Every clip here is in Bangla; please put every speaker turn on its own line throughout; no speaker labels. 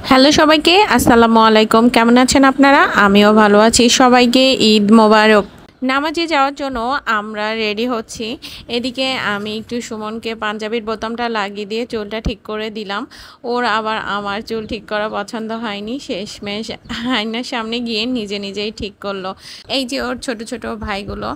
হ্যালো সবাইকে, আসসালামু আলাইকুম। কেমন আছেন আপনারা? আমিও ভালো আছি। সবাইকে ঈদ মোবারক। নামাজে যাওয়ার জন্য আমরা রেডি হচ্ছি। এদিকে আমি একটু সুমনকে পাঞ্জাবির বোতামটা লাগিয়ে দিয়ে চুলটা ঠিক করে দিলাম। ওর আবার আমার চুল ঠিক করা পছন্দ হয়নি, শেষমেশ আয়নার সামনে গিয়ে নিজে নিজেই ঠিক করলো। এই যে ওর ছোট ছোট ভাইগুলো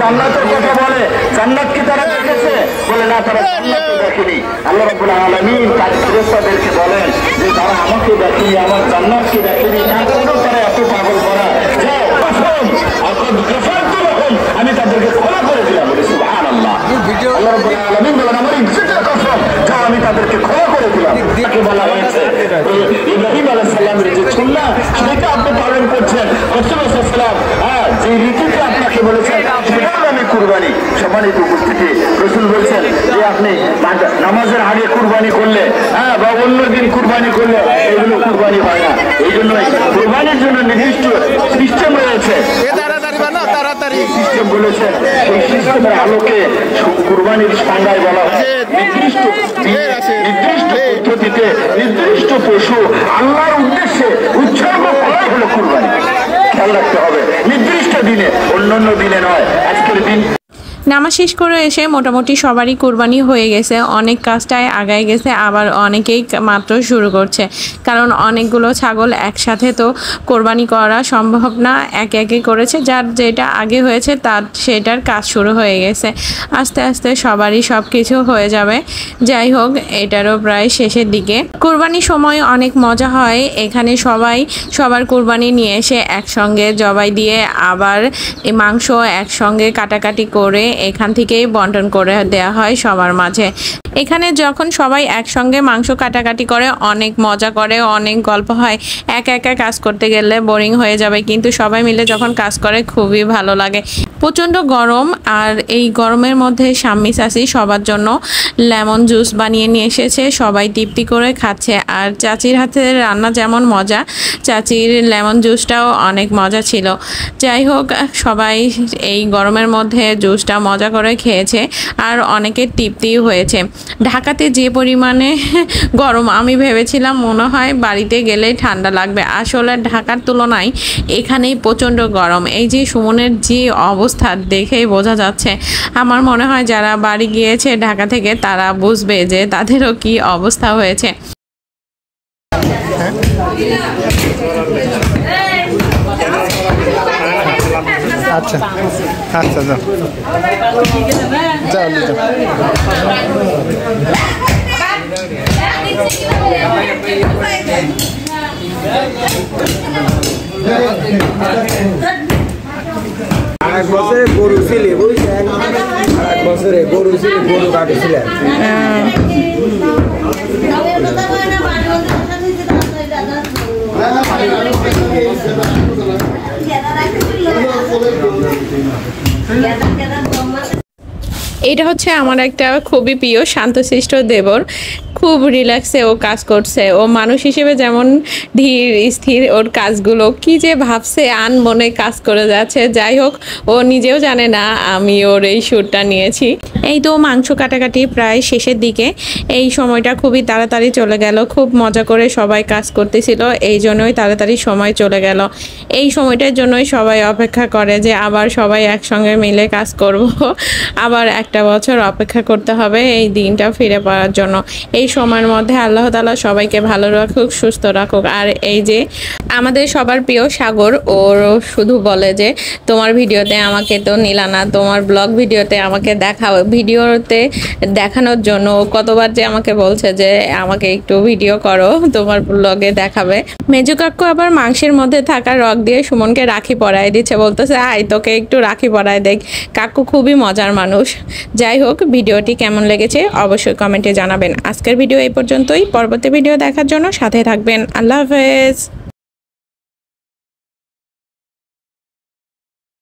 জান্নাতের কথা বলে, জান্নাত কি তারা দেখেছে? বলে না, তারা জান্নাত দেখেনি। আল্লাহ রাব্বুল আলামিন তার ফেরেশতাদেরকে বলেন যে তারা আমাকে দেখেনি, আমার জান্নাতকে দেখেনি, তারপরেও তারা এত পাগল করা। আমি তাদেরকে ক্ষমা করে দিলাম। বলে সুবহানাল্লাহ। আল্লাহ রাব্বুল আলামিন বলেন আমার ইজ্জতের কসম, যা আমি তাদেরকে ক্ষমা করে দিলাম। তাকে বলা হয়েছে ইব্রাহিম আলাইহিস সালামের যে সুন্নাহ সেটা আপনি পালন করছেন। রাসূলুল্লাহ সাল্লাল্লাহু আলাইহি ওয়াসাল্লাম যে রীতিতে আপনাকে বলেছেন সেটাও আমি কুরবানি। সম্মানিত উপস্থিতি, রাসূল বলছেন যে আপনি নামাজের আগে কুরবানি করলে বা অন্য দিন কুরবানি করলে এগুলো কুরবানি হয় না। এই জন্য কুরবানির জন্য নির্দিষ্ট সিস্টেম রয়েছে, সিস্টেম বলেছেন। সেই সিস্টেমের আলোকে কুরবানির সংজ্ঞায় বলা হয় নির্দিষ্ট পদ্ধতিতে নির্দিষ্ট পশু আল্লাহর উদ্দেশ্যে উৎসর্গ করাই হলো কুরবানি। খেয়াল রাখতে হবে, নির্দিষ্ট দিনে, অন্যান্য দিনে নয়। আজকের দিন
নামাজ শেষ করে এসে মোটামুটি সবারই কোরবানি হয়ে গেছে, অনেক কাজটায় আগায় গেছে, আবার অনেকেই মাত্র শুরু করছে। কারণ অনেকগুলো ছাগল একসাথে তো কোরবানি করা সম্ভব না, একে একে করেছে। যার যেটা আগে হয়েছে তার সেটার কাজ শুরু হয়ে গেছে। আস্তে আস্তে সবারই সব কিছু হয়ে যাবে। যাই হোক, এটারও প্রায় শেষের দিকে। কোরবানির সময় অনেক মজা হয় এখানে। সবাই সবার কোরবানি নিয়ে এসে একসঙ্গে জবাই দিয়ে আবার এই মাংস একসঙ্গে কাটাকাটি করে এখান থেকেই বন্টন করে দেওয়া হয় সবার মাঝে। এখানে যখন সবাই একসঙ্গে মাংস কাটাকাটি করে অনেক মজা করে, অনেক গল্প হয়। একা একা কাজ করতে গেলে বোরিং হয়ে যাবে, কিন্তু সবাই মিলে যখন কাজ করে খুবই ভালো লাগে। প্রচণ্ড গরম, আর এই গরমের মধ্যে শাম্মী চাচি সবার জন্য লেমন জুস বানিয়ে নিয়ে এসেছে। সবাই তৃপ্তি করে খাচ্ছে। আর চাচির হাতের রান্না যেমন মজা, চাচির লেমন জুসটাও অনেক মজা ছিল। যাই হোক, সবাই এই গরমের মধ্যে জুসটা মজা করে খেয়েছে, আর অনেকের তৃপ্তিও হয়েছে। ঢাকাতে যে পরিমাণে গরম, আমি ভেবেছিলাম মনে হয় বাড়িতে গেলেই ঠান্ডা লাগবে। আসলে ঢাকার তুলনায় এখানেই প্রচণ্ড গরম। এই যে সুমনের যে অবস্থা দেখেই বোঝা যাচ্ছে। আমার মনে হয় যারা বাড়ি গিয়েছে ঢাকা থেকে তারা বুঝবে যে তাদেরও কি অবস্থা হয়েছে।
আচ্ছা আচ্ছা, যাও যাও যাও।
এক বছরে গরু ছিলে, বুঝছেন? এক বছরে গরু ছিলে, গরু কাটেছিলেন।
এটা হচ্ছে আমার একটা খুবই প্রিয় শান্তশিষ্ট দেবর। খুব রিল্যাক্সে ও কাজ করছে। ও মানুষ হিসেবে যেমন ধীর স্থির, ওর কাজগুলো কি যে ভাবছে আনমনে কাজ করে যাচ্ছে। যাই হোক, ও নিজেও জানে না আমি ওর এই শ্যুটটা নিয়েছি। এই তো মাংস কাটাকাটি প্রায় শেষের দিকে। এই সময়টা খুবই তাড়াতাড়ি চলে গেল। খুব মজা করে সবাই কাজ করতেছিল, এই জন্যই তাড়াতাড়ি সময় চলে গেল। এই সময়টার জন্যই সবাই অপেক্ষা করে যে আবার সবাই একসঙ্গে মিলে কাজ করব। আবার একটা বছর অপেক্ষা করতে হবে এই দিনটা ফিরে পাওয়ার জন্য। এই সময়ের মধ্যে আল্লাহ তাআলা সবাইকে ভালো রাখুক, সুস্থ রাখুক। আর এই যে আমাদের সবার প্রিয় সাগর, ওর শুধু বলে যে তোমার ভিডিওতে আমাকে তো নিলা না, তোমার ব্লগ ভিডিওতে আমাকে দেখাও। ভিডিওতে দেখানোর জন্য কতবার যে আমাকে বলছে যে আমাকে একটু ভিডিও করো, তোমার ব্লগে দেখাবে। মেজো কাকু আবার মাংসের মধ্যে থাকা রক দিয়ে সুমনকে রাখি পরায় দিচ্ছে, বলতেছে আয় তোকে একটু রাখি পরায় দেখ। কাকু খুবই মজার মানুষ। যাই হোক, ভিডিওটি কেমন লেগেছে অবশ্যই কমেন্টে জানাবেন। আজকের ভিডিও এই পর্যন্তই। পরবর্তী ভিডিও দেখার জন্য সাথে থাকবেন। আল্লাহ হাফেজ।